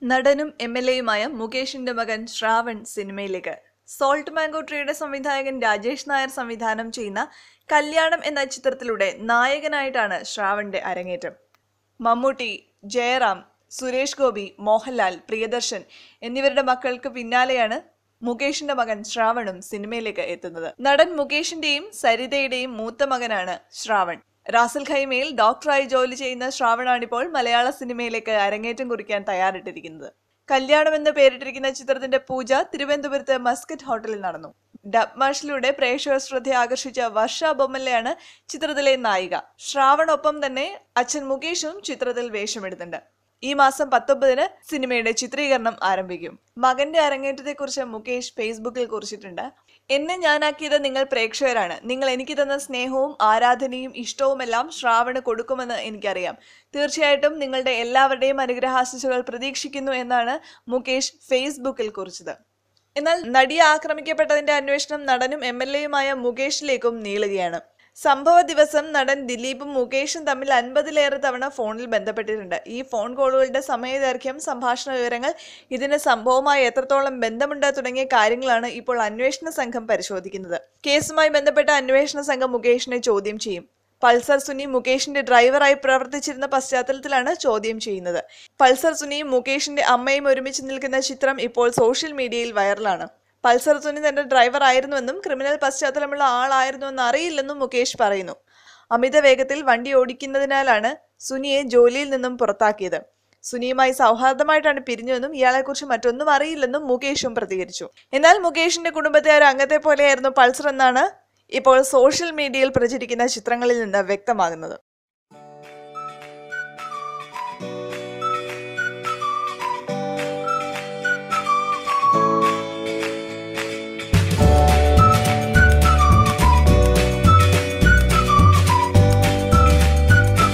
നടനും എംഎൽഎയുമായ മുകേഷിന്റെ മകൻ ശ്രാവൺ സിനിമയിലേക്ക്. സോൾട്ട് മാംഗോ ട്രീയുടെ സംവിധായകൻ രാജേഷ് നായർ സംവിധാനം ചെയ്യുന്ന കല്യാണം എന്ന ചിത്രത്തിലൂടെ നായകനായിട്ടാണ് ശ്രാവണിന്റെ അരങ്ങേറ്റം. മമ്മൂട്ടി, ജയറാം, സുരേഷ് ഗോപി, മോഹൻലാൽ, പ്രിയദർശൻ എന്നിവരുടെ മക്കൾക്ക് പിന്നാലെയാണ് മുകേഷിന്റെ മകൻ ശ്രാവണും സിനിമയിലേക്ക് എത്തുന്നത്. നടൻ മുകേഷിന്റെയും സരിതയുടെയും മൂത്ത മകനാണ് ശ്രാവൺ. റാസൽ ഖൈമയിൽ ഡോക്ടറായി ജോലി ചെയ്യുന്ന ശ്രാവണാണിപ്പോൾ മലയാള സിനിമയിലേക്ക് അരങ്ങേറ്റം കുറിക്കാൻ തയ്യാറിട്ടിരിക്കുന്നത്. കല്യാണം എന്ന് പേരിട്ടിരിക്കുന്ന ചിത്രത്തിന്റെ പൂജ തിരുവനന്തപുരത്ത് മസ്കറ്റ് ഹോട്ടലിൽ നടന്നു. ഡബ് മാഷിലൂടെ പ്രേക്ഷക ശ്രദ്ധ ആകർഷിച്ച വർഷ ബൊമ്മലയാണ് ചിത്രത്തിലെ നായിക. ശ്രാവണൊപ്പം തന്നെ അച്ഛൻ മുകേഷും ചിത്രത്തിൽ വേഷമെടുത്തുണ്ട്. ഈ മാസം 19-ന് സിനിമയുടെ ചിത്രീകരണം ആരംഭിക്കും. മകന്റെ അരങ്ങേറ്റത്തെക്കുറിച്ച് മുകേഷ് ഫേസ്ബുക്കിൽ കുറിച്ചിട്ടുണ്ട്. എന്നെ ഞാനാക്കിയത് നിങ്ങൾ പ്രേക്ഷകരാണ്. നിങ്ങൾ എനിക്ക് തന്ന സ്നേഹവും ആരാധനയും ഇഷ്ടവുമെല്ലാം ശ്രാവണ് കൊടുക്കുമെന്ന് എനിക്കറിയാം. തീർച്ചയായിട്ടും നിങ്ങളുടെ എല്ലാവരുടെയും അനുഗ്രഹാശിസുകൾ പ്രതീക്ഷിക്കുന്നു എന്നാണ് മുകേഷ് ഫേസ്ബുക്കിൽ കുറിച്ചത്. എന്നാൽ നടിയെ ആക്രമിക്കപ്പെട്ടതിന്റെ അന്വേഷണം നടനും എംഎൽഎയുമായ മുകേഷിലേക്കും നീളുകയാണ്. സംഭവ ദിവസം നടൻ ദിലീപും മുകേഷും തമ്മിൽ 50-ലേറെ തവണ ഫോണിൽ ബന്ധപ്പെട്ടിട്ടുണ്ട്. ഈ ഫോൺ കോളുകളുടെ സമയദൈർഘ്യം, സംഭാഷണ വിവരങ്ങൾ, ഇതിന് സംഭവവുമായി എത്രത്തോളം ബന്ധമുണ്ട് തുടങ്ങിയ കാര്യങ്ങളാണ് ഇപ്പോൾ അന്വേഷണ സംഘം പരിശോധിക്കുന്നത്. കേസുമായി ബന്ധപ്പെട്ട അന്വേഷണ സംഘം മുകേഷിനെ ചോദ്യം ചെയ്യും. പൾസർ സുനി മുകേഷിന്റെ ഡ്രൈവറായി പ്രവർത്തിച്ചിരുന്ന പശ്ചാത്തലത്തിലാണ് ചോദ്യം ചെയ്യുന്നത്. പൾസർ സുനിയും മുകേഷിന്റെ അമ്മയും ഒരുമിച്ച് നിൽക്കുന്ന ചിത്രം ഇപ്പോൾ സോഷ്യൽ മീഡിയയിൽ വൈറലാണ്. പൾസർ സുനി തന്റെ ഡ്രൈവർ ആയിരുന്നുവെന്നും ക്രിമിനൽ പശ്ചാത്തലമുള്ള ആളായിരുന്നുവെന്ന് അറിയില്ലെന്നും മുകേഷ് പറയുന്നു. അമിത വേഗത്തിൽ വണ്ടി ഓടിക്കുന്നതിനാലാണ് സുനിയെ ജോലിയിൽ നിന്നും പുറത്താക്കിയത്. സുനിയുമായി സൗഹാർദ്ദമായിട്ടാണ് പിരിഞ്ഞുവെന്നും ഇയാളെക്കുറിച്ച് മറ്റൊന്നും അറിയില്ലെന്നും മുകേഷും പ്രതികരിച്ചു. എന്നാൽ മുകേഷിന്റെ കുടുംബത്തെ ഒരു അംഗത്തെ പോലെയായിരുന്നു പൾസർ എന്നാണ് ഇപ്പോൾ സോഷ്യൽ മീഡിയയിൽ പ്രചരിക്കുന്ന ചിത്രങ്ങളിൽ നിന്ന് വ്യക്തമാകുന്നത്.